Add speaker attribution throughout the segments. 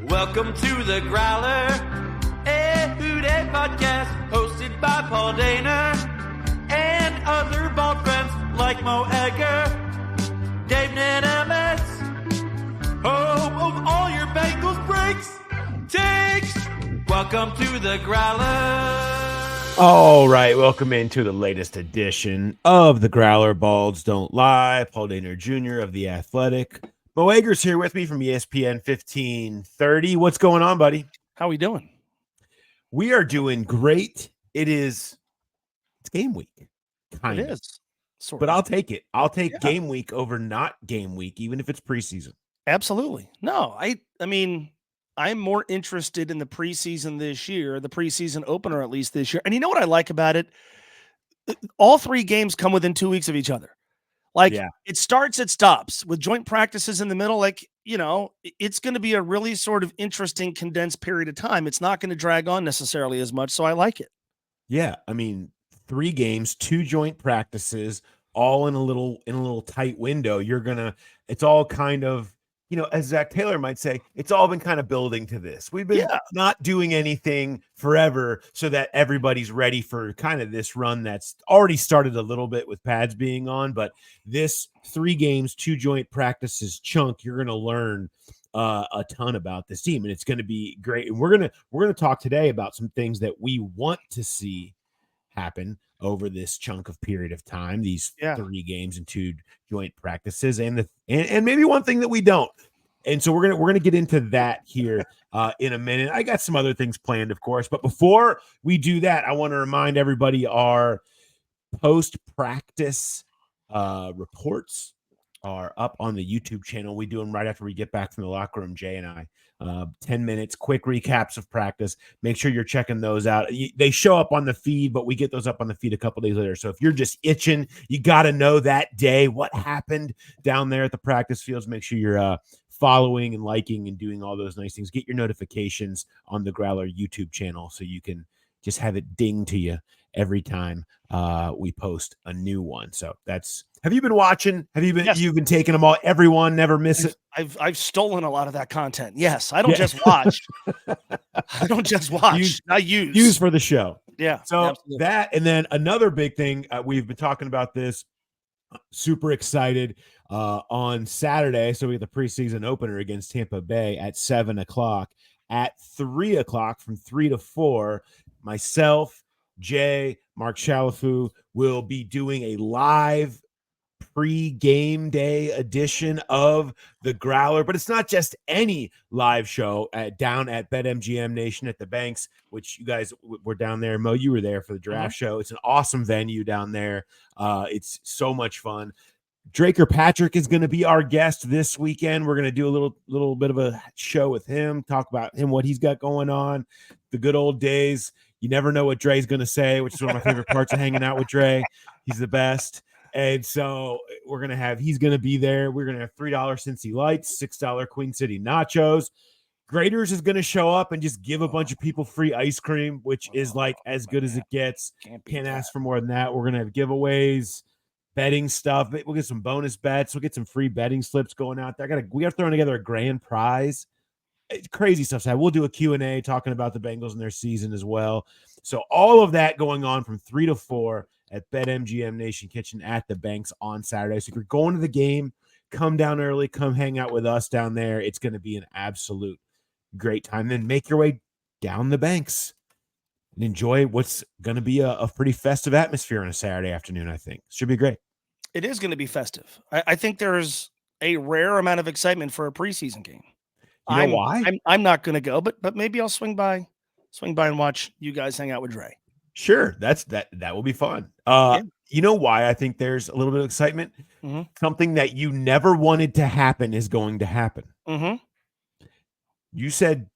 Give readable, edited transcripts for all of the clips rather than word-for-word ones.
Speaker 1: Welcome to the Growler, a Who Dey podcast hosted by Paul Dana and other bald friends like Mo Egger, Dave Nenemetz, home of all your Bengals breaks, takes. Welcome to the Growler.
Speaker 2: All right, welcome into the latest edition of the Growler. Balds Don't Lie. Paul Dana Jr. of The Athletic. Mo Egger's here with me from ESPN 1530. What's going on, buddy?
Speaker 3: How we doing?
Speaker 2: We are doing great. It's game week. Kind of.
Speaker 3: It is. Sort
Speaker 2: But
Speaker 3: of.
Speaker 2: I'll take it. I'll take game week over not game week, even if it's preseason.
Speaker 3: Absolutely. No, I mean, I'm more interested in the preseason this year, the preseason opener at least this year. And you know what I like about it? All three games come within 2 weeks of each other. Like, It starts, it stops with joint practices in the middle. Like, it's going to be a really sort of interesting condensed period of time. It's not going to drag on necessarily as much. So I like it.
Speaker 2: Yeah. I mean, 3 games, 2 joint practices, all in a little tight window. It's all kind of, as Zach Taylor might say, it's all been kind of building to this. We've been not doing anything forever so that everybody's ready for kind of this run that's already started a little bit with pads being on. But this 3 games, 2 joint practices chunk, you're going to learn a ton about this team, and it's going to be great. And we're going to talk today about some things that we want to see happen over this chunk of period of time, these 3 games and 2 joint practices, and maybe one thing that we don't. And so we're gonna get into that here in a minute. I got some other things planned, of course, but before we do that, I want to remind everybody our post-practice reports are up on the YouTube channel. We do them right after we get back from the locker room, Jay and I. 10 minutes, quick recaps of practice. Make sure you're checking those out. They show up on the feed, but we get those up on the feed a couple days later. So if you're just itching, you got to know that day what happened down there at the practice fields. Make sure you're following and liking and doing all those nice things. Get your notifications on the Growler YouTube channel so you can just have it ding to you every time we post a new one. So have you been watching? You've been taking them all, everyone, never miss it?
Speaker 3: I've stolen a lot of that content. Yes. I don't just watch. I don't just watch. I use
Speaker 2: for the show.
Speaker 3: Yeah.
Speaker 2: So
Speaker 3: absolutely.
Speaker 2: That, and then another big thing, we've been talking about this, super excited on Saturday. So we get the preseason opener against Tampa Bay at 7:00. At 3:00, from 3 to 4, myself, Jay, Mark Shalafu will be doing a live pre-game day edition of the Growler, but it's not just any live show down at BetMGM Nation at the Banks, which you guys were down there. Mo, you were there for the draft show. It's an awesome venue down there. It's so much fun. Draker Patrick is going to be our guest this weekend. We're going to do a little bit of a show with him, talk about him, what he's got going on, the good old days. You never know what Dre's going to say, which is one of my favorite parts of hanging out with Dre. He's the best. And so he's going to be there. We're going to have $3 Cincy Lights, $6 Queen City Nachos. Graders is going to show up and just give a bunch of people free ice cream, which is like as good as it gets. Can't ask for more than that. We're going to have giveaways, betting stuff. We'll get some bonus bets. We'll get some free betting slips going out there. We got to throw together a grand prize. It's crazy stuff. So we'll do a Q&A talking about the Bengals and their season as well. So all of that going on from 3 to 4 at BetMGM Nation Kitchen at the Banks on Saturday. So if you're going to the game, come down early, come hang out with us down there. It's going to be an absolute great time. Then make your way down the Banks and enjoy what's going to be a pretty festive atmosphere on a Saturday afternoon, I think. Should be great.
Speaker 3: It is going to be festive. I think there's a rare amount of excitement for a preseason game.
Speaker 2: You know why?
Speaker 3: I'm not going to go, but maybe I'll swing by and watch you guys hang out with Dre.
Speaker 2: Sure. That will be fun. You know why I think there's a little bit of excitement?
Speaker 3: Mm-hmm.
Speaker 2: Something that you never wanted to happen is going to happen.
Speaker 3: Mm-hmm.
Speaker 2: You said,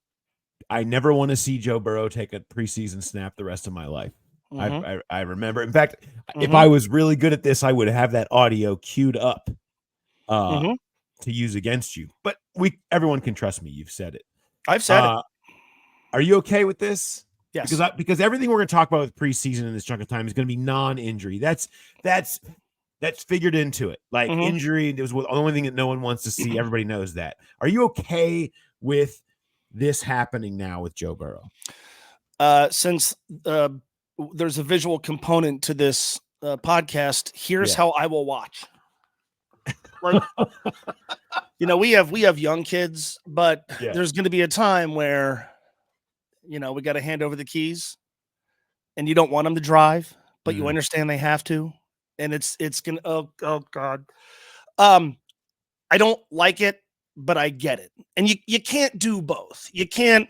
Speaker 2: I never want to see Joe Burrow take a preseason snap the rest of my life.
Speaker 3: Mm-hmm.
Speaker 2: I remember. In fact, if I was really good at this, I would have that audio queued up to use against you. But everyone can trust me. You've said it.
Speaker 3: I've said it.
Speaker 2: Are you okay with this?
Speaker 3: Yes.
Speaker 2: Because everything we're going to talk about with preseason in this chunk of time is going to be non-injury. That's figured into it. Like injury, it was the only thing that no one wants to see. Everybody knows that. Are you okay with this happening now with Joe Burrow?
Speaker 3: Since there's a visual component to this podcast, here's how I will watch. Like, we have young kids, but there's going to be a time where, we got to hand over the keys, and you don't want them to drive, but you understand they have to, and it's gonna. Oh God, I don't like it, but I get it, and you can't do both. You can't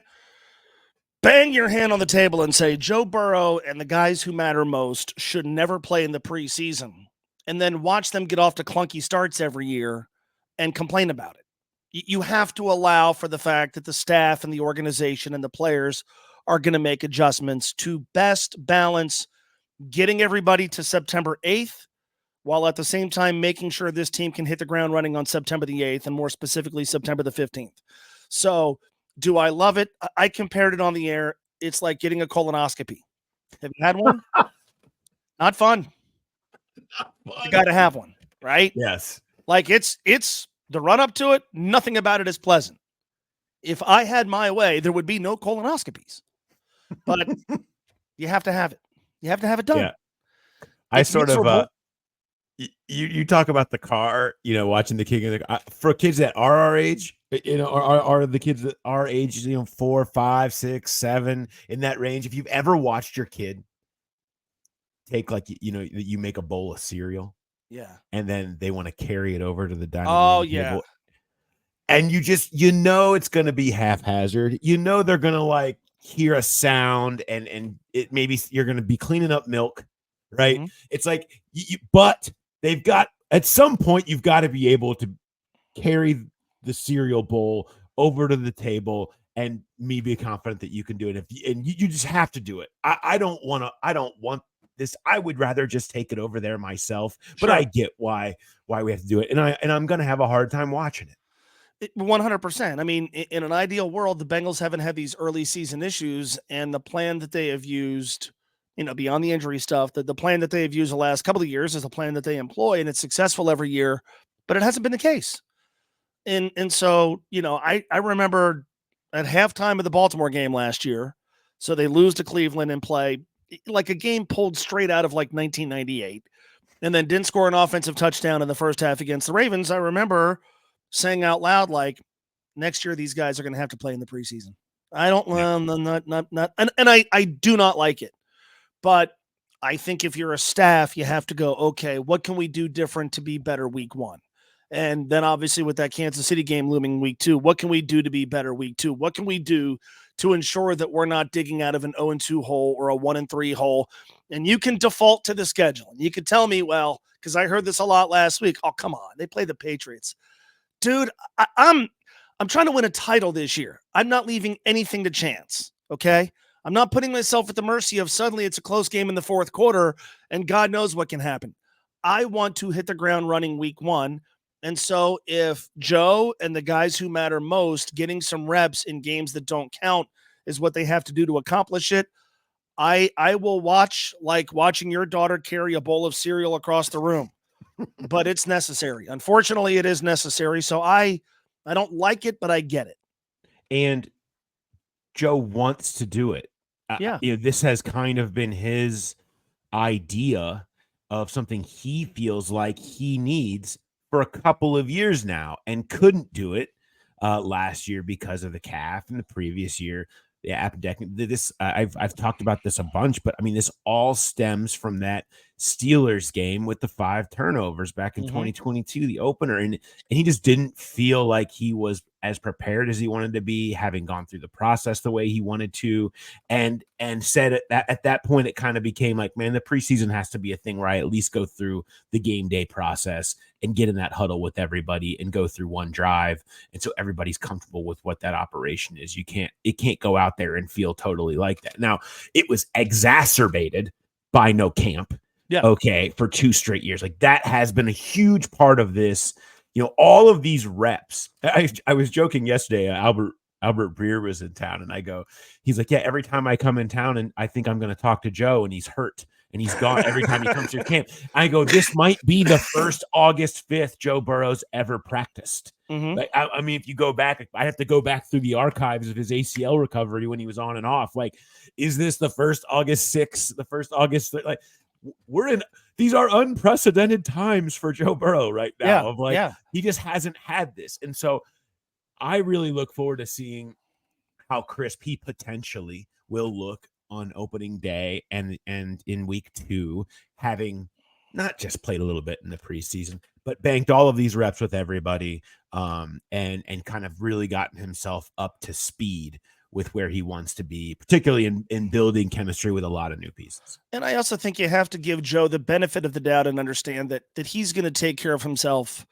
Speaker 3: bang your hand on the table and say Joe Burrow and the guys who matter most should never play in the preseason, and then watch them get off to clunky starts every year and complain about it. You have to allow for the fact that the staff and the organization and the players are going to make adjustments to best balance getting everybody to September 8th, while at the same time making sure this team can hit the ground running on September the 8th, and more specifically September the 15th. So do I love it? I compared it on the air. It's like getting a colonoscopy. Have you had one? Not fun. You got to have one, right?
Speaker 2: Yes.
Speaker 3: Like it's the run up to it. Nothing about it is pleasant. If I had my way, there would be no colonoscopies, but you have to have it. You have to have it done.
Speaker 2: Yeah. I sort of, you talk about the car, watching the kid for kids that are our age, are the kids that are our age, 4, 5, 6, 7 in that range. If you've ever watched your kid take you make a bowl of cereal, and then they want to carry it over to the dining room table, and it's going to be haphazard. They're going to hear a sound, and it maybe you're going to be cleaning up milk, right? Mm-hmm. It's like, but they've got, at some point, you've got to be able to carry the cereal bowl over to the table and be confident that you can do it. You just have to do it. I don't want this. I would rather just take it over there myself, but I get why we have to do it. And I'm going to have a hard time watching it.
Speaker 3: 100%. I mean, in an ideal world, the Bengals haven't had these early season issues, and the plan that they have used, beyond the injury stuff, the plan that they have used the last couple of years is the plan that they employ, and it's successful every year, but it hasn't been the case. And so, I remember at halftime of the Baltimore game last year, so they lose to Cleveland and play like a game pulled straight out of 1998, and then didn't score an offensive touchdown in the first half against the Ravens. I remember saying out loud, next year, these guys are going to have to play in the preseason. I don't, I do not like it, but I think if you're a staff, you have to go, okay, what can we do different to be better week 1? And then obviously with that Kansas City game looming week 2, what can we do to be better week 2? What can we do to ensure that we're not digging out of an 0-2 hole or a 1-3 hole? And you can default to the schedule. You could tell me, well, because I heard this a lot last week. Oh, come on. They play the Patriots. Dude, I'm trying to win a title this year. I'm not leaving anything to chance, okay? I'm not putting myself at the mercy of suddenly it's a close game in the fourth quarter and God knows what can happen. I want to hit the ground running week 1. And so if Joe and the guys who matter most getting some reps in games that don't count is what they have to do to accomplish it, I will watch like watching your daughter carry a bowl of cereal across the room. But it's necessary. Unfortunately, it is necessary. So I don't like it, but I get it.
Speaker 2: And Joe wants to do it.
Speaker 3: Yeah.
Speaker 2: This has kind of been his idea of something he feels like he needs for a couple of years now, and couldn't do it last year because of the calf, and the previous year, the appendectomy. This I've talked about this a bunch, but I mean, this all stems from that Steelers game with the 5 turnovers back in 2022, the opener, and he just didn't feel like he was as prepared as he wanted to be, having gone through the process the way he wanted to, and said at that point it kind of became like, man, the preseason has to be a thing where I at least go through the game day process and get in that huddle with everybody and go through one drive, and so everybody's comfortable with what that operation is. It can't go out there and feel totally like that. Now, it was exacerbated by no camp.
Speaker 3: Yeah.
Speaker 2: Okay, for 2 straight years. Like, that has been a huge part of this. All of these reps. I was joking yesterday. Albert Breer was in town, and he's like, yeah, every time I come in town and I think I'm going to talk to Joe and he's hurt, and he's gone every time he comes to camp. I go, this might be the first August 5th Joe Burrow's ever practiced. Like, I mean, if you go back, I have to go back through the archives of his ACL recovery when he was on and off. Like, is this the first August 6th, the first August? Like, these are unprecedented times for Joe Burrow right now. He just hasn't had this. And so I really look forward to seeing how crisp he potentially will look on opening day and in week 2, having not just played a little bit in the preseason, but banked all of these reps with everybody, and kind of really gotten himself up to speed with where he wants to be, particularly in building chemistry with a lot of new pieces.
Speaker 3: And I also think you have to give Joe the benefit of the doubt and understand that he's going to take care of himself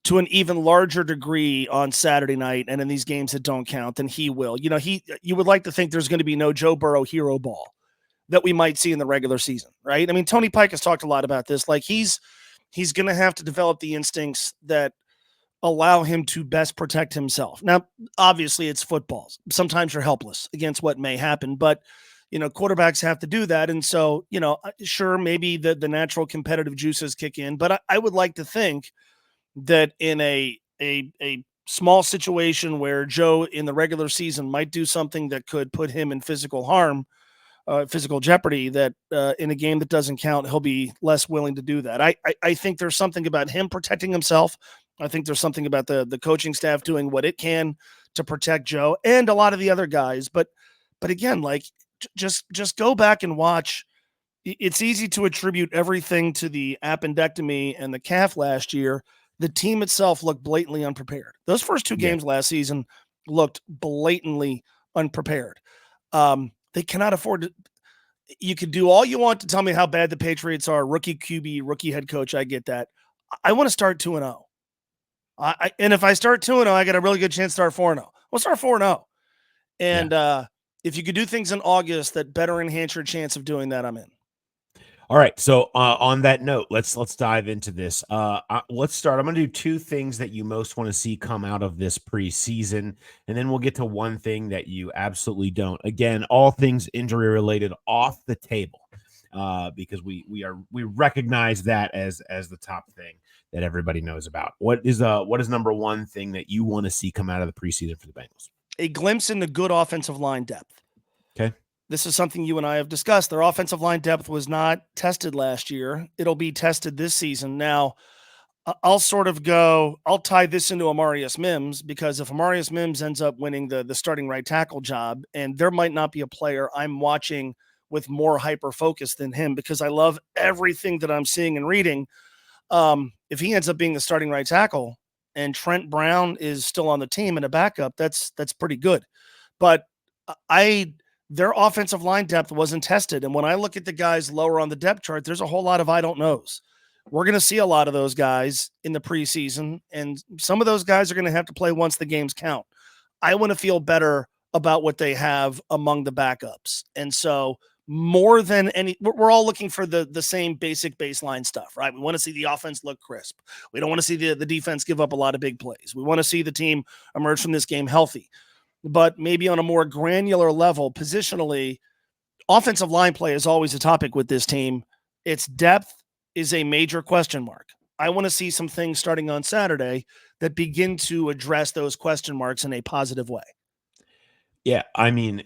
Speaker 3: to an even larger degree on Saturday night and in these games that don't count than he will. You know, you would like to think there's going to be no Joe Burrow hero ball that we might see in the regular season, right? I mean, Tony Pike has talked a lot about this. Like, he's going to have to develop the instincts that allow him to best protect himself. Now, obviously it's football. Sometimes you're helpless against what may happen, but you know, quarterbacks have to do that. And so, you know, sure, maybe the natural competitive juices kick in, but I would like to think that in a small situation where Joe in the regular season might do something that could put him in physical harm, physical jeopardy, that in a game that doesn't count, he'll be less willing to do that. I think there's something about him protecting himself. I think there's something about the coaching staff doing what it can to protect Joe and a lot of the other guys. But again, like, just go back and watch. It's easy to attribute everything to the appendectomy and the calf last year. The team itself looked blatantly unprepared. Those first 2 games last season looked blatantly unprepared. They cannot afford to. You can do all you want to tell me how bad the Patriots are. Rookie QB, rookie head coach. I get that. I want to start 2-0. And if I start 2-0, I got a really good chance to start 4-0. We'll start 4-0. And if you could do things in August that better enhance your chance of doing that, I'm in.
Speaker 2: All right. So on that note, let's dive into this. Let's start. I'm going to do 2 things that you most want to see come out of this preseason, and then we'll get to one thing that you absolutely don't. Again, all things injury related off the table, because we recognize that as the top thing that everybody knows about. What is number one thing that you want to see come out of the preseason for the Bengals?
Speaker 3: A glimpse into good offensive line depth.
Speaker 2: Okay.
Speaker 3: This is something you and I have discussed. Their offensive line depth was not tested last year. It'll be tested this season. Now, I'll tie this into Amarius Mims, because if Amarius Mims ends up winning the starting right tackle job, and there might not be a player I'm watching with more hyper focus than him, because I love everything that I'm seeing and reading. If he ends up being the starting right tackle and Trent Brown is still on the team and a backup, that's pretty good. But their offensive line depth wasn't tested. And when I look at the guys lower on the depth chart, there's a whole lot of I don't knows. We're going to see a lot of those guys in the preseason, and some of those guys are going to have to play once the games count. I want to feel better about what they have among the backups. And so more than any, we're all looking for the same basic baseline stuff, right? We want to see the offense look crisp. We don't want to see the defense give up a lot of big plays. We want to see the team emerge from this game healthy. But maybe on a more granular level, positionally, offensive line play is always a topic with this team. Its depth is a major question mark. I want to see some things starting on Saturday that begin to address those question marks in a positive way.
Speaker 2: Yeah, I mean,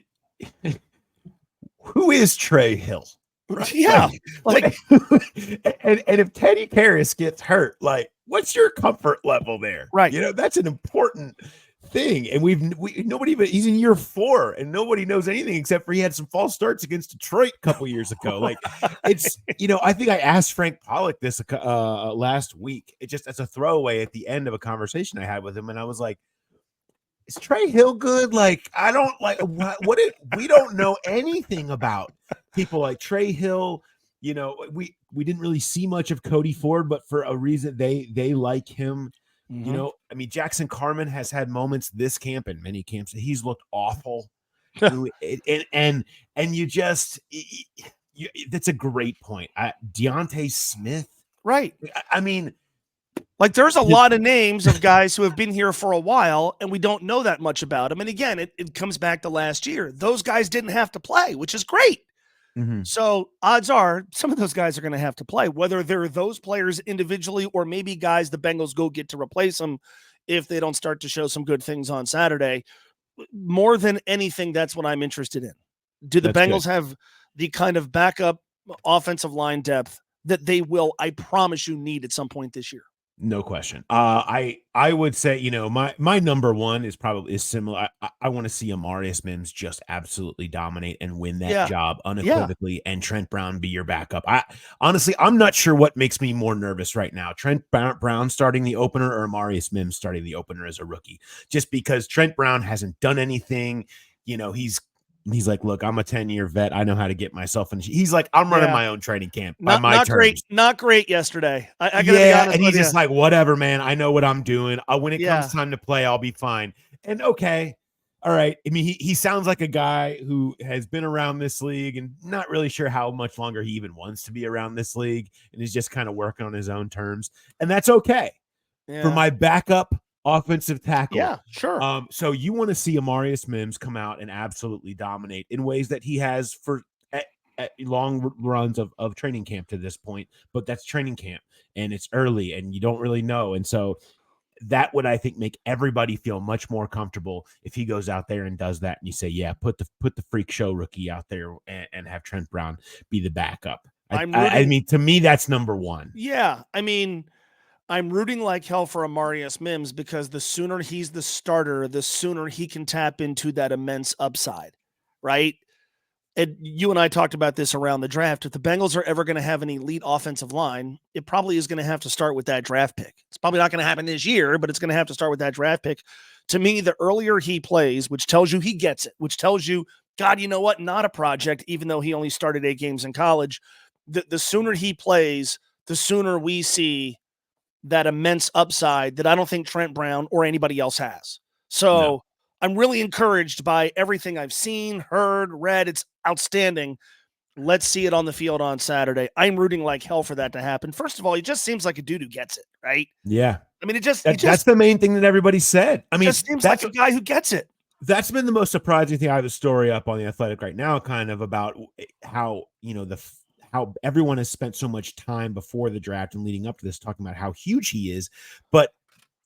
Speaker 2: who is Trey Hill?
Speaker 3: Right? Yeah.
Speaker 2: Like, and if Teddy Karras gets hurt, like, what's your comfort level there?
Speaker 3: Right.
Speaker 2: You know, that's an important thing. And nobody even, he's in year 4 and nobody knows anything except for he had some false starts against Detroit a couple years ago. Like, it's, you know, I think I asked Frank Pollock this last week. It just as a throwaway at the end of a conversation I had with him. And I was like, is Trey Hill good? Like, I don't like we don't know anything about people like Trey Hill. You know, we didn't really see much of Cody Ford, but for a reason they like him. Mm-hmm. You know, I mean, Jackson Carman has had moments this camp and many camps. He's looked awful. and you just, that's a great point. Deontay Smith.
Speaker 3: Right.
Speaker 2: I mean,
Speaker 3: like, there's a lot of names of guys who have been here for a while and we don't know that much about them. And again, it comes back to last year. Those guys didn't have to play, which is great.
Speaker 2: Mhm.
Speaker 3: So odds are some of those guys are going to have to play, whether they're those players individually or maybe guys the Bengals go get to replace them if they don't start to show some good things on Saturday. More than anything, that's what I'm interested in. Do the
Speaker 2: That's good.
Speaker 3: Bengals have the kind of backup offensive line depth that they will, I promise you, need at some point this year?
Speaker 2: No question. I would say, my number one is similar. I want to see Amarius Mims just absolutely dominate and win that
Speaker 3: Yeah.
Speaker 2: job
Speaker 3: Yeah.
Speaker 2: unequivocally, and Trent Brown be your backup. I'm not sure what makes me more nervous right now. Trent Brown starting the opener or Amarius Mims starting the opener as a rookie, just because Trent Brown hasn't done anything. He's like, look, I'm a 10-year vet. I know how to get myself in. He's like, I'm running
Speaker 3: Yeah.
Speaker 2: my own training camp by my
Speaker 3: Not
Speaker 2: terms.
Speaker 3: great yesterday. I got to be
Speaker 2: Yeah,
Speaker 3: honest
Speaker 2: and
Speaker 3: with
Speaker 2: he's
Speaker 3: you.
Speaker 2: just like, whatever, man. I know what I'm doing. When it
Speaker 3: Yeah.
Speaker 2: comes time to play, I'll be fine. And okay, all right. I mean, he sounds like a guy who has been around this league and not really sure how much longer he even wants to be around this league, and he's just kind of working on his own terms, and that's okay. For my backup offensive tackle.
Speaker 3: Yeah, sure.
Speaker 2: So you want to see Amarius Mims come out and absolutely dominate in ways that he has for at long runs of training camp to this point, but that's training camp and it's early and you don't really know. And so that would, I think, make everybody feel much more comfortable if he goes out there and does that. And you say, yeah, put the freak show rookie out there and have Trent Brown be the backup. I mean, to me, that's number one.
Speaker 3: Yeah. I mean, I'm rooting like hell for Amarius Mims because the sooner he's the starter, the sooner he can tap into that immense upside, right? And you and I talked about this around the draft. If the Bengals are ever going to have an elite offensive line, it probably is going to have to start with that draft pick. It's probably not going to happen this year, but it's going to have to start with that draft pick. To me, the earlier he plays, which tells you he gets it, which tells you, God, you know what? Not a project, even though he only started 8 games in college. The sooner he plays, the sooner we see that immense upside that I don't think Trent Brown or anybody else has. So
Speaker 2: No.
Speaker 3: I'm really encouraged by everything I've seen, heard, read. It's outstanding. Let's see it on the field on Saturday. I'm rooting like hell for that to happen. First of all, he just seems like a dude who gets it, right?
Speaker 2: Yeah.
Speaker 3: I mean,
Speaker 2: That's the main thing that everybody said. I mean,
Speaker 3: just seems like a guy who gets it.
Speaker 2: That's been the most surprising thing. I have a story up on The Athletic right now, kind of about how, how everyone has spent so much time before the draft and leading up to this talking about how huge he is. But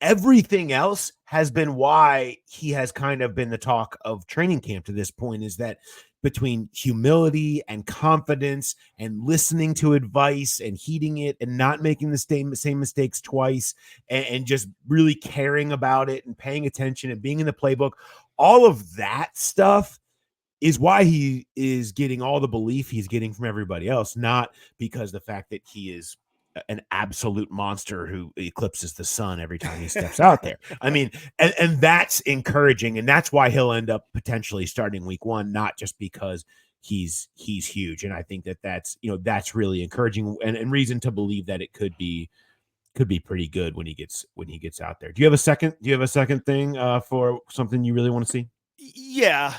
Speaker 2: everything else has been why he has kind of been the talk of training camp to this point, is that between humility and confidence and listening to advice and heeding it and not making the same mistakes twice and just really caring about it and paying attention and being in the playbook, all of that stuff is why he is getting all the belief he's getting from everybody else, not because the fact that he is an absolute monster who eclipses the sun every time he steps out there. I mean, and that's encouraging, and that's why he'll end up potentially starting week 1, not just because he's huge. And I think that's really encouraging and reason to believe that it could be pretty good when he gets out there. Do you have a second thing for something you really want to see?
Speaker 3: Yeah.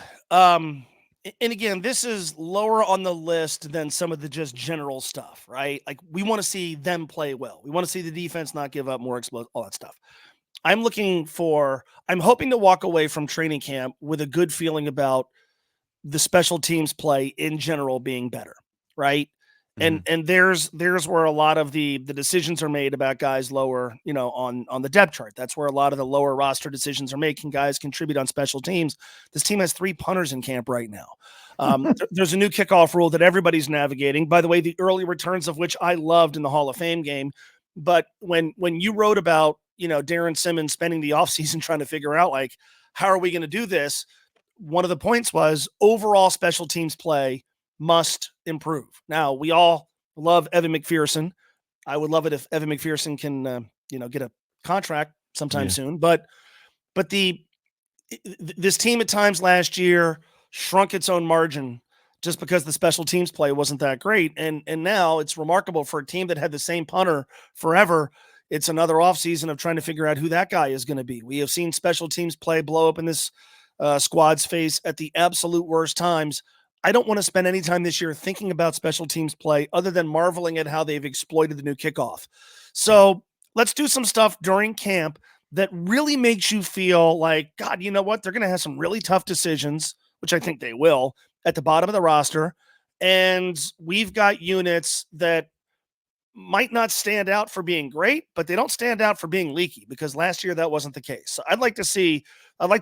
Speaker 3: And again, this is lower on the list than some of the just general stuff, right? Like, we want to see them play well. We want to see the defense not give up more explosive, all that stuff. I'm hoping to walk away from training camp with a good feeling about the special teams play in general being better, right? And there's where a lot of the decisions are made about guys lower, on the depth chart. That's where a lot of the lower roster decisions are made. Can guys contribute on special teams? This team has 3 punters in camp right now. There's a new kickoff rule that everybody's navigating. By the way, the early returns of which I loved in the Hall of Fame game. But when you wrote about, Darren Simmons spending the offseason trying to figure out, like, how are we going to do this? One of the points was overall special teams play must improve. Now, we all love Evan McPherson. I would love it if Evan McPherson can, get a contract sometime soon. But this team at times last year shrunk its own margin just because the special teams play wasn't that great. And now it's remarkable for a team that had the same punter forever. It's another offseason of trying to figure out who that guy is going to be. We have seen special teams play blow up in this squad's face at the absolute worst times. I don't want to spend any time this year thinking about special teams play other than marveling at how they've exploited the new kickoff. So let's do some stuff during camp that really makes you feel like, God, you know what? They're going to have some really tough decisions, which I think they will, at the bottom of the roster. And we've got units that might not stand out for being great, but they don't stand out for being leaky, because last year that wasn't the case. So I'd like to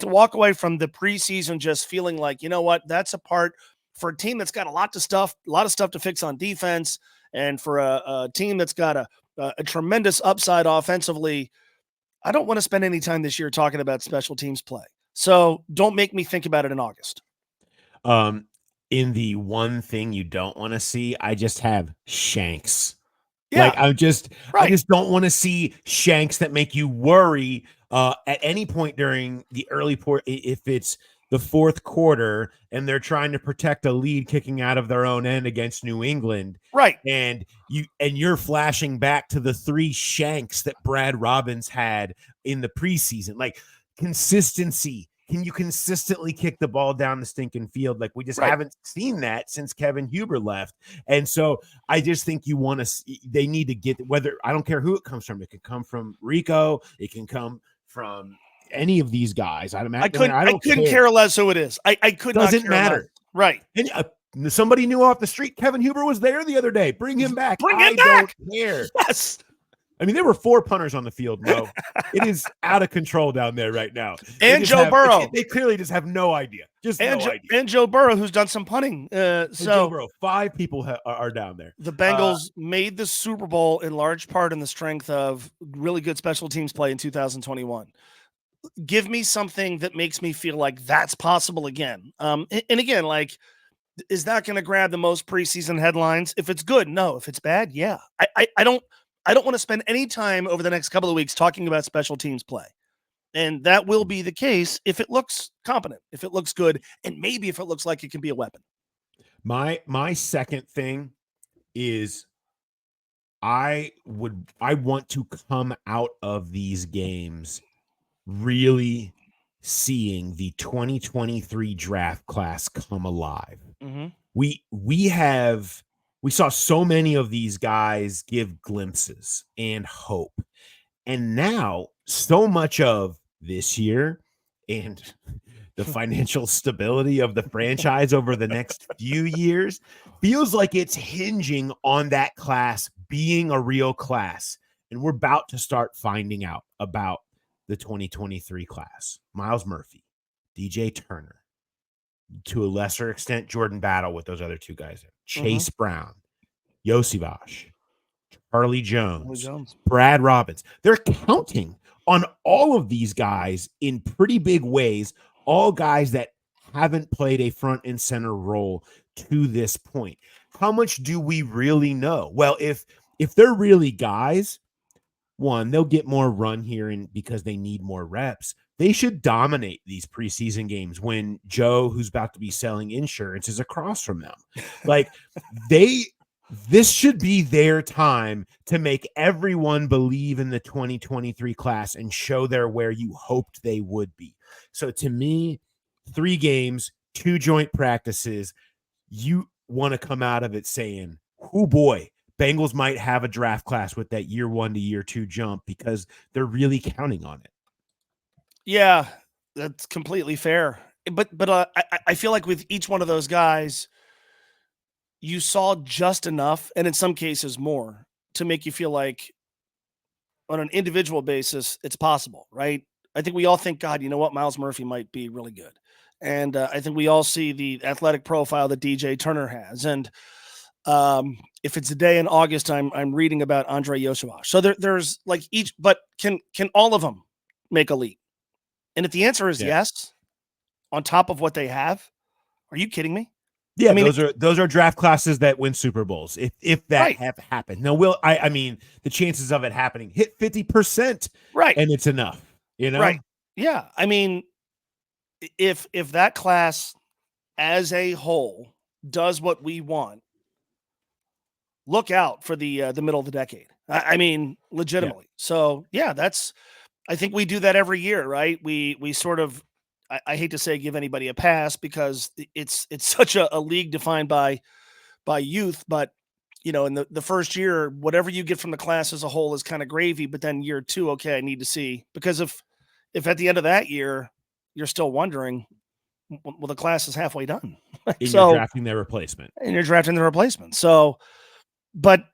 Speaker 3: walk away from the preseason just feeling like, you know what, that's a part for a team that's got a lot of stuff to fix on defense, and for a team that's got a tremendous upside offensively. I don't want to spend any time this year talking about special teams play. So don't make me think about it in August.
Speaker 2: In the one thing you don't want to see, I just have shanks.
Speaker 3: Yeah,
Speaker 2: Like I just don't want to see shanks that make you worry at any point during the early port. If it's the fourth quarter and they're trying to protect a lead kicking out of their own end against New England,
Speaker 3: right?
Speaker 2: And you're flashing back to the 3 shanks that Brad Robbins had in the preseason, like consistency. Can you consistently kick the ball down the stinking field? Like we just haven't seen that since Kevin Huber left. And so I just think they need to get, whether, I don't care who it comes from. It can come from Rico. It can come from any of these guys. I couldn't
Speaker 3: care less who it is. I could not care.
Speaker 2: Doesn't matter.
Speaker 3: Less. Right.
Speaker 2: And somebody knew off the street Kevin Huber was there the other day. Bring him back. I don't care.
Speaker 3: Yes.
Speaker 2: I mean, there were 4 punters on the field, Mo. It is out of control down there right now.
Speaker 3: And Joe Burrow.
Speaker 2: They clearly just have no idea.
Speaker 3: And Joe Burrow, who's done some punting.
Speaker 2: Joe Burrow, 5 people are down there.
Speaker 3: The Bengals made the Super Bowl in large part in the strength of really good special teams play in 2021. Give me something that makes me feel like that's possible again. And again, like, is that going to grab the most preseason headlines? If it's good, no. If it's bad, yeah. I don't want to spend any time over the next couple of weeks talking about special teams play. And that will be the case if it looks competent, if it looks good, and maybe if it looks like it can be a weapon.
Speaker 2: My second thing is I want to come out of these games really seeing the 2023 draft class come alive.
Speaker 3: Mm-hmm.
Speaker 2: We saw so many of these guys give glimpses and hope. And now so much of this year and the financial stability of the franchise over the next few years feels like it's hinging on that class being a real class. And we're about to start finding out about the 2023 class. Miles Murphy, DJ Turner, to a lesser extent, Jordan Battle with those other 2 guys there. Chase Brown, Yossi Bosch, Charlie Jones, Brad Robbins. They're counting on all of these guys in pretty big ways, all guys that haven't played a front and center role to this point. How much do we really know? Well, if they're really guys, one, they'll get more run here and because they need more reps. They should dominate these preseason games when Joe, who's about to be selling insurance, is across from them. Like this should be their time to make everyone believe in the 2023 class and show they're where you hoped they would be. So to me, 3 games, 2 joint practices, you want to come out of it saying, oh boy, Bengals might have a draft class with that year 1 to year 2 jump because they're really counting on it.
Speaker 3: Yeah, that's completely fair. But I feel like with each one of those guys, you saw just enough, and in some cases more, to make you feel like on an individual basis, it's possible, right? I think we all think, God, you know what? Miles Murphy might be really good. And I think we all see the athletic profile that DJ Turner has. And if it's a day in August, I'm reading about Andre Yoshivash. So there's like each, but can all of them make a leap? And if the answer is yes, on top of what they have, are you kidding me?
Speaker 2: Yeah, I mean, those are draft classes that win Super Bowls. If that have happened, now I mean the chances of it happening hit 50%,
Speaker 3: right?
Speaker 2: And it's enough, you know,
Speaker 3: right? Yeah, I mean, if that class as a whole does what we want, look out for the middle of the decade. I mean, legitimately. Yeah. So yeah, I think we do that every year, right? We sort of. I hate to say give anybody a pass because it's such a league defined by youth, but you know, in the first year, whatever you get from the class as a whole is kind of gravy, but then year 2, okay, I need to see, because if at the end of that year, you're still wondering, Well, the class is halfway done.
Speaker 2: And you're
Speaker 3: So
Speaker 2: drafting their replacement.
Speaker 3: and you're drafting the replacement. So, but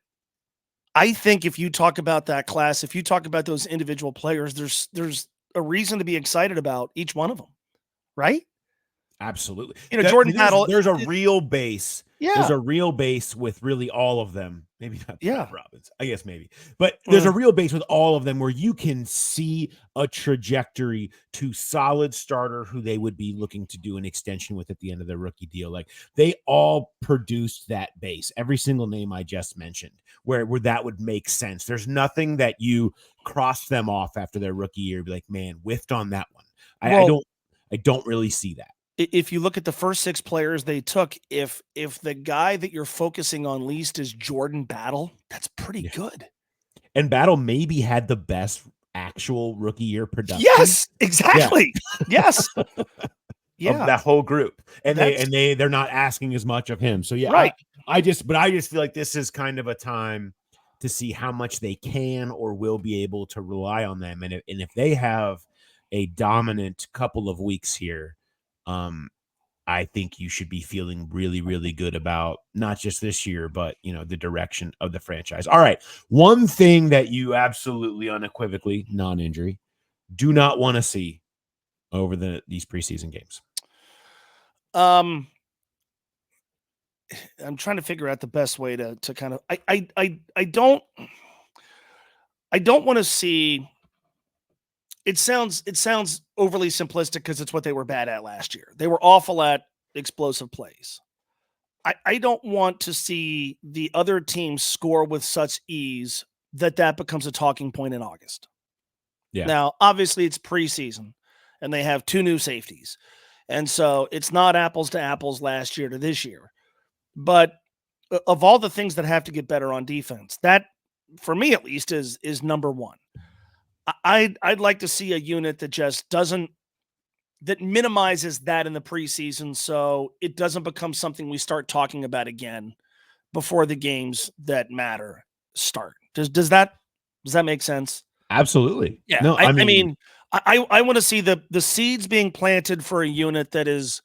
Speaker 3: I think if you talk about that class, if you talk about those individual players, there's a reason to be excited about each one of them, right?
Speaker 2: Absolutely.
Speaker 3: You know, Jordan Battle.
Speaker 2: There's a real base.
Speaker 3: Yeah.
Speaker 2: There's a real base with really all of them. Maybe not
Speaker 3: Yeah.
Speaker 2: Robbins. I guess maybe. But there's a real base with all of them where you can see a trajectory to solid starter who they would be looking to do an extension with at the end of their rookie deal. Like they all produced that base. Every single name I just mentioned where that would make sense. There's nothing that you cross them off after their rookie year. Be like, man, whiffed on that one. I don't really see that.
Speaker 3: If you look at the first 6 players they took, if the guy that you're focusing on least is Jordan Battle, that's pretty good.
Speaker 2: And Battle maybe had the best actual rookie year production.
Speaker 3: Yes, exactly. Yeah. Yes.
Speaker 2: Of that whole group. And they're not asking as much of him. So yeah,
Speaker 3: right.
Speaker 2: I just feel like this is kind of a time to see how much they can or will be able to rely on them. And if they have a dominant couple of weeks here, I think you should be feeling really, really good about not just this year, but the direction of the franchise. All right. One thing that you absolutely unequivocally, non-injury, do not want to see over these preseason games.
Speaker 3: I'm trying to figure out the best way to kind of I don't want to see. It sounds overly simplistic because it's what they were bad at last year. They were awful at explosive plays. I don't want to see the other team score with such ease that becomes a talking point in August.
Speaker 2: Yeah.
Speaker 3: Now, obviously, it's preseason, and they have 2 new safeties. And so it's not apples to apples last year to this year. But of all the things that have to get better on defense, that, for me at least, is number one. I'd like to see a unit that just that minimizes that in the preseason so it doesn't become something we start talking about again before the games that matter start. Does that make sense?
Speaker 2: Absolutely.
Speaker 3: Yeah.
Speaker 2: No,
Speaker 3: I mean, I want to see the seeds being planted for a unit that is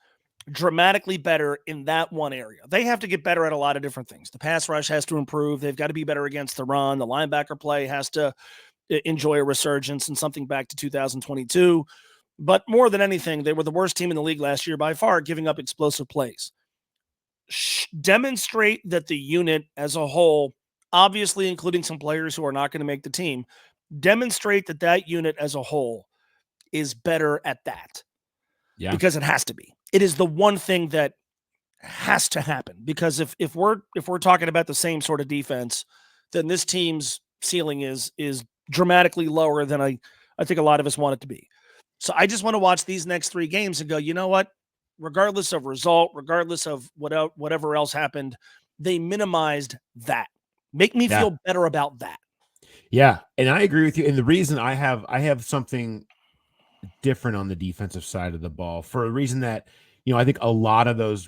Speaker 3: dramatically better in that one area. They have to get better at a lot of different things. The pass rush has to improve. They've got to be better against the run. The linebacker play has to enjoy a resurgence and something back to 2022. But more than anything, they were the worst team in the league last year by far, giving up explosive plays. Demonstrate that the unit as a whole, obviously including some players who are not going to make the team, demonstrate that unit as a whole is better at that.
Speaker 2: Yeah.
Speaker 3: Because it has to be. It is the one thing that has to happen. Because if we're talking about the same sort of defense, then this team's ceiling is dramatically lower than I think a lot of us want it to be. So I just want to watch these next 3 games and go, you know what? Regardless of result, regardless of whatever else happened, they minimized that. Make me feel better about that.
Speaker 2: Yeah, and I agree with you. And the reason I have something different on the defensive side of the ball for a reason that, I think a lot of those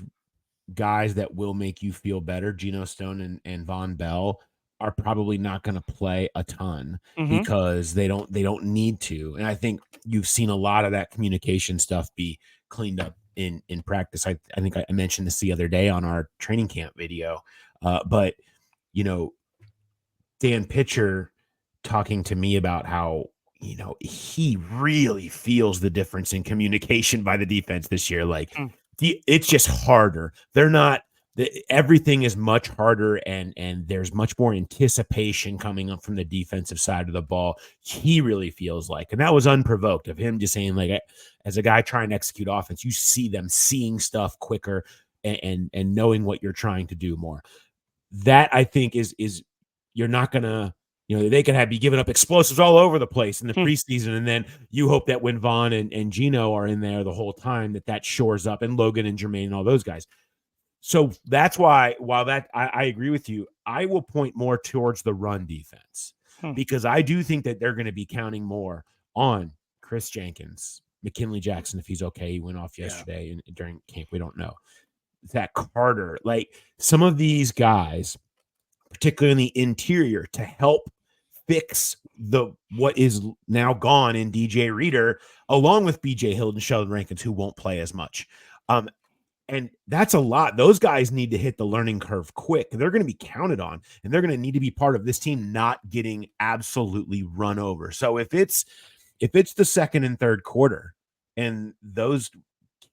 Speaker 2: guys that will make you feel better, Geno Stone and Von Bell, are probably not going to play a ton because they don't need to. And I think you've seen a lot of that communication stuff be cleaned up in practice. I think I mentioned this the other day on our training camp video. But Dan Pitcher talking to me about how, he really feels the difference in communication by the defense this year. Like it's just harder. They're not, everything is much harder and there's much more anticipation coming up from the defensive side of the ball. He really feels like, and that was unprovoked of him just saying, like, as a guy trying to execute offense, you see them seeing stuff quicker and knowing what you're trying to do more. That I think is you're not gonna, they could be giving up explosives all over the place in the preseason, and then you hope that when Vaughn and Geno are in there the whole time, that shores up, and Logan and Jermaine and all those guys. So that's why, while I agree with you, I will point more towards the run defense because I do think that they're going to be counting more on Chris Jenkins, McKinley Jackson, if he's okay. He went off yesterday during camp. We don't know. Zach Carter, like some of these guys, particularly in the interior, to help fix what is now gone in DJ Reader, along with BJ Hill and Sheldon Rankins, who won't play as much. And that's a lot. Those guys need to hit the learning curve quick. They're going to be counted on, and they're going to need to be part of this team not getting absolutely run over. So if it's the second and third quarter and those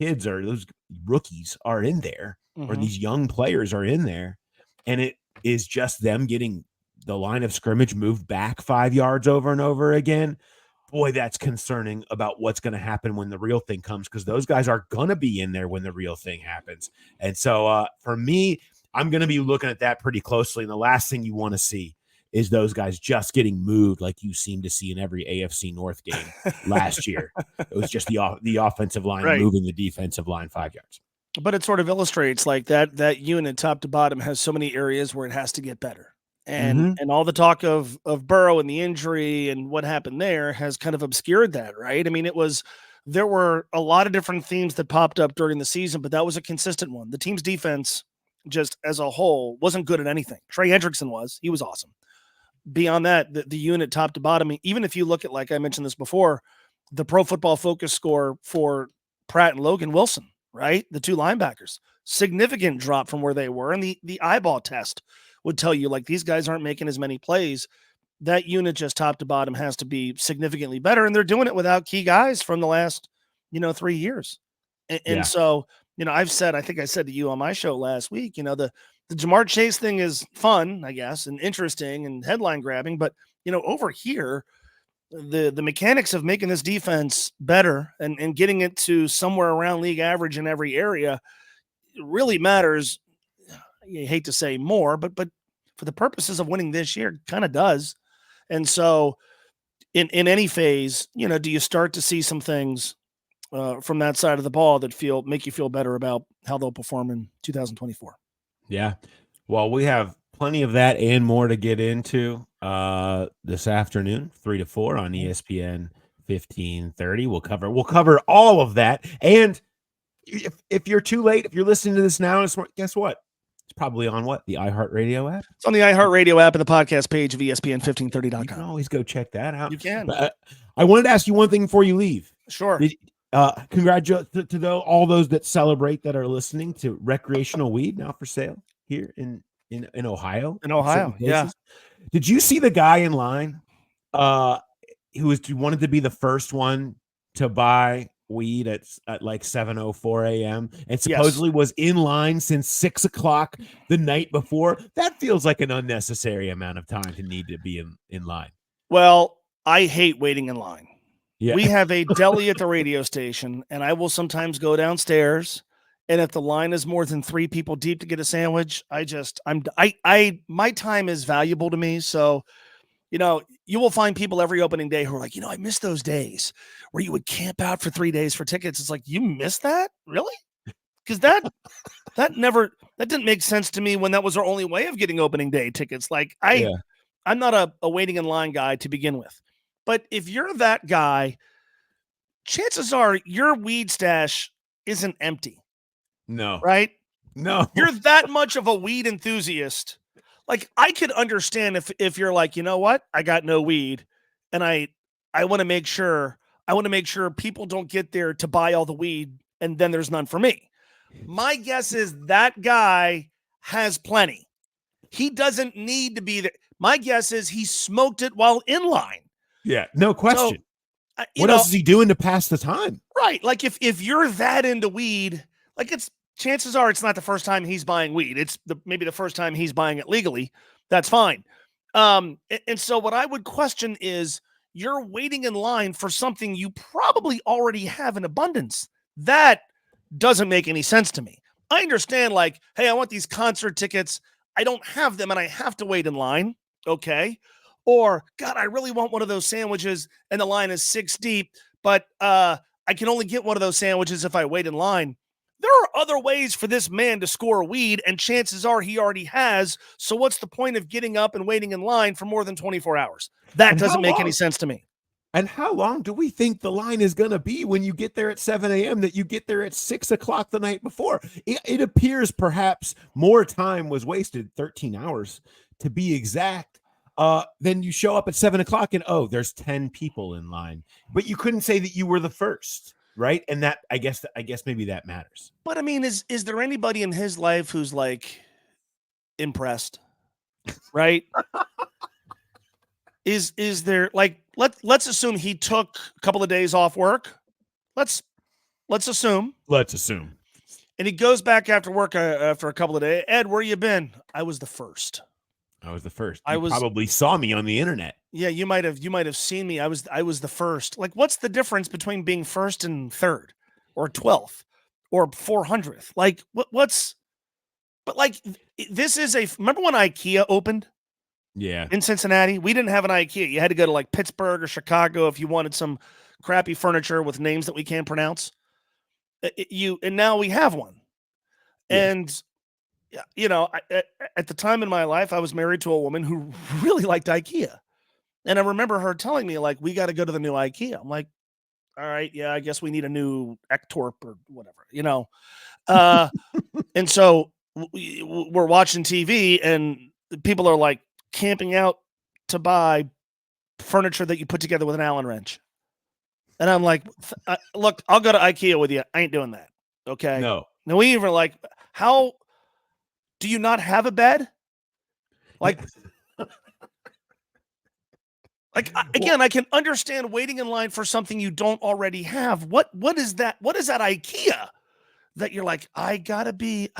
Speaker 2: rookies are in there, or these young players are in there, and it is just them getting the line of scrimmage moved back 5 yards over and over again, boy, that's concerning about what's going to happen when the real thing comes, because those guys are going to be in there when the real thing happens. And so for me, I'm going to be looking at that pretty closely. And the last thing you want to see is those guys just getting moved like you seem to see in every AFC North game last year. It was just the offensive line moving the defensive line 5 yards.
Speaker 3: But it sort of illustrates like that unit top to bottom has so many areas where it has to get better. And all the talk of Burrow and the injury and what happened there has kind of obscured that, right? I mean, there were a lot of different themes that popped up during the season, but that was a consistent one. The team's defense, just as a whole, wasn't good at anything. Trey Hendrickson he was awesome. Beyond that, the unit top to bottom, even if you look at, like I mentioned this before, the Pro Football Focus score for Pratt and Logan Wilson, right? The two linebackers, significant drop from where they were. And the eyeball test would tell you, like, these guys aren't making as many plays. That unit just top to bottom has to be significantly better. And they're doing it without key guys from the last, 3 years. And so, I think I said to you on my show last week, the Jamar Chase thing is fun, I guess, and interesting and headline grabbing. But, over here, the mechanics of making this defense better and getting it to somewhere around league average in every area really matters. You hate to say more, but for the purposes of winning this year, kind of does. And so in any phase, do you start to see some things from that side of the ball that make you feel better about how they'll perform in 2024?
Speaker 2: Yeah. Well, we have plenty of that and more to get into this afternoon, 3 to 4 on ESPN 1530. We'll cover all of that. And if you're too late, if you're listening to this now, guess what? It's probably on the iHeartRadio app?
Speaker 3: It's on the iHeartRadio app and the podcast page of ESPN1530.com.
Speaker 2: You can always go check that out.
Speaker 3: You can.
Speaker 2: But, I wanted to ask you one thing before you leave.
Speaker 3: Sure.
Speaker 2: Congratulations to all those that celebrate that are listening to recreational weed now for sale here in Ohio.
Speaker 3: In Ohio, yeah.
Speaker 2: Did you see the guy in line who wanted to be the first one to buy weed at like 7:04 a.m. and supposedly was in line since 6 o'clock the night before? That feels like an unnecessary amount of time to need to be in line.
Speaker 3: Well, I hate waiting in line.
Speaker 2: Yeah.
Speaker 3: We have a deli at the radio station, and I will sometimes go downstairs, and if the line is more than 3 people deep to get a sandwich, my time is valuable to me. So, you will find people every opening day who are like, I miss those days where you would camp out for 3 days for tickets. It's like, you miss that? Really? Because that didn't make sense to me when that was our only way of getting opening day tickets. Like I'm not a waiting in line guy to begin with. But if you're that guy, chances are your weed stash isn't empty.
Speaker 2: No.
Speaker 3: Right?
Speaker 2: No.
Speaker 3: You're that much of a weed enthusiast. Like, I could understand if you're like, you know what? I got no weed, and I want to make sure people don't get there to buy all the weed, and then there's none for me. My guess is that guy has plenty. He doesn't need to be there. My guess is he smoked it while in line.
Speaker 2: Yeah, no question.
Speaker 3: So,
Speaker 2: what else is he doing to pass the time?
Speaker 3: Right. Like, if you're that into weed, like, chances are it's not the first time he's buying weed. It's maybe the first time he's buying it legally. That's fine. And so what I would question is you're waiting in line for something you probably already have in abundance. That doesn't make any sense to me. I understand, like, hey, I want these concert tickets. I don't have them and I have to wait in line. Okay. Or, God, I really want one of those sandwiches and the line is 6 deep, but I can only get one of those sandwiches if I wait in line. There are other ways for this man to score weed, and chances are he already has. So what's the point of getting up and waiting in line for more than 24 hours? That doesn't make any sense to me.
Speaker 2: And how long do we think the line is going to be when you get there at 7 a.m. that you get there at 6 o'clock the night before? It appears perhaps more time was wasted, 13 hours to be exact. Then you show up at 7 o'clock and, there's 10 people in line. But you couldn't say that you were the first. right? And that I guess maybe that matters.
Speaker 3: But I mean, is there anybody in his life who's like impressed? Right? Is there like let's assume he took a couple of days off work. Let's assume. And he goes back after work after a couple of days. Ed, where you been? I was the first.
Speaker 2: You probably saw me on the internet.
Speaker 3: Yeah, you might have seen me. I was the first. Like, what's the difference between being first and third, or 12th, or 400th? Like, what's? But like, this is remember when IKEA opened?
Speaker 2: Yeah.
Speaker 3: In Cincinnati, we didn't have an IKEA. You had to go to like Pittsburgh or Chicago if you wanted some crappy furniture with names that we can't pronounce. And now we have one.
Speaker 2: Yes.
Speaker 3: And you know, at the time in my life, I was married to a woman who really liked IKEA. And I remember her telling me, like, we got to go to the new IKEA. I'm like, all right, yeah, I guess we need a new Ektorp or whatever, you know. And so we're watching TV and people are like camping out to buy furniture that you put together with an Allen wrench. And I'm like, look, I'll go to IKEA with you. I ain't doing that. Okay.
Speaker 2: No.
Speaker 3: Now we even like, how do you not have a bed? Like, again, I can understand waiting in line for something you don't already have. What is that? What is that IKEA that you're like, I gotta be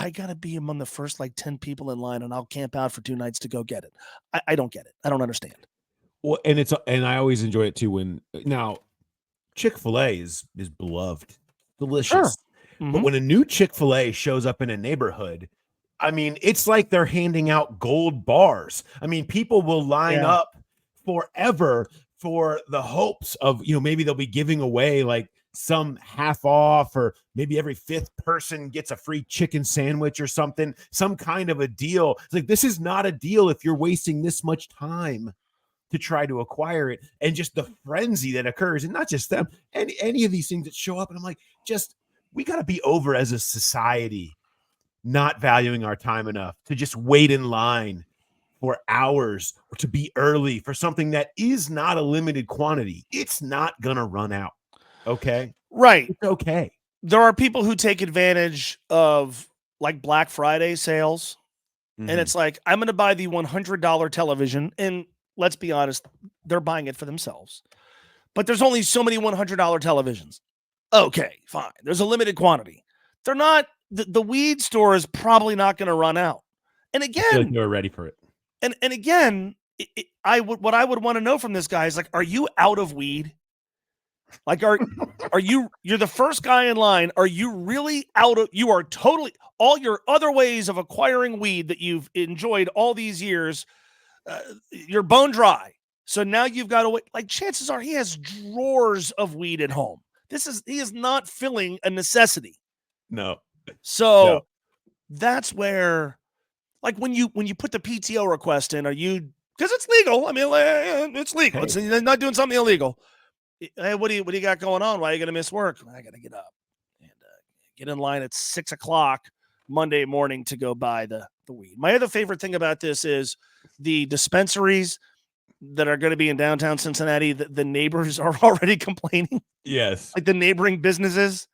Speaker 3: among the first like 10 people in line and I'll camp out for 2 nights to go get it. I don't get it. I don't understand.
Speaker 2: Well, and I always enjoy it too when now Chick-fil-A is beloved, delicious.
Speaker 3: Sure. Mm-hmm.
Speaker 2: But when a new Chick-fil-A shows up in a neighborhood, I mean, it's like they're handing out gold bars. I mean, people will line up forever for the hopes of, you know, maybe they'll be giving away like some half off, or maybe every 5th person gets a free chicken sandwich or something, some kind of a deal. It's like, this is not a deal if you're wasting this much time to try to acquire it, and just the frenzy that occurs, and not just them, any of these things that show up. And I'm like, we got to be over as a society not valuing our time enough to just wait in line for hours, or to be early for something that is not a limited quantity. It's not going to run out. Okay.
Speaker 3: Right.
Speaker 2: It's okay.
Speaker 3: There are people who take advantage of like Black Friday sales. Mm-hmm. And it's like, I'm going to buy the $100 television. And let's be honest, they're buying it for themselves. But there's only so many $100 televisions. Okay, fine. There's a limited quantity. They're not, the weed store is probably not going to run out. And again, I feel like
Speaker 2: you're ready for it.
Speaker 3: And again, what I would want to know from this guy is like, are you out of weed? Like, you're the first guy in line. Are you really you are totally, all your other ways of acquiring weed that you've enjoyed all these years, you're bone dry. So now you've got to wait. Like, chances are he has drawers of weed at home. He is not filling a necessity.
Speaker 2: No.
Speaker 3: So that's where, like, when you put the PTO request in, because it's legal. I mean, it's legal. It's not doing something illegal. Hey, what do you got going on? Why are you going to miss work? I got to get up and get in line at 6:00 Monday morning to go buy the weed. My other favorite thing about this is the dispensaries that are going to be in downtown Cincinnati. The neighbors are already complaining.
Speaker 2: Yes.
Speaker 3: Like the neighboring businesses.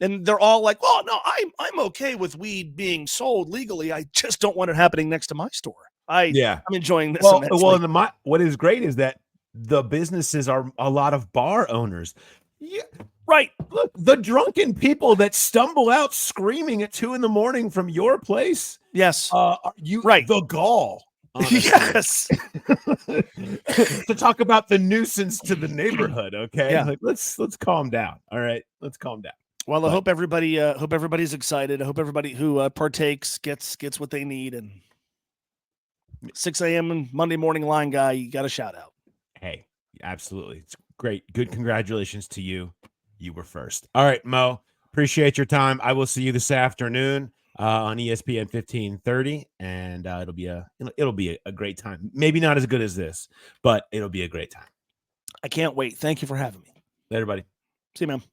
Speaker 3: And they're all like, "Oh no, I'm okay with weed being sold legally. I just don't want it happening next to my store." I'm enjoying this.
Speaker 2: What is great is that the businesses are a lot of bar owners. Yeah,
Speaker 3: right.
Speaker 2: Look, the drunken people that stumble out screaming at 2 a.m. from your place.
Speaker 3: Yes.
Speaker 2: The gall. Honestly.
Speaker 3: Yes.
Speaker 2: To talk about the nuisance to the neighborhood. Okay.
Speaker 3: Yeah.
Speaker 2: Like, let's calm down. All right. Let's calm down.
Speaker 3: Well, I hope everybody's excited. I hope everybody who partakes gets what they need. And 6 a.m. Monday morning line guy, you got a shout out.
Speaker 2: Hey, absolutely. It's great. Good. Congratulations to you. You were first. All right, Mo. Appreciate your time. I will see you this afternoon on ESPN 1530, and it'll be a great time. Maybe not as good as this, but it'll be a great time.
Speaker 3: I can't wait. Thank you for having me.
Speaker 2: Later, buddy.
Speaker 3: See you, man.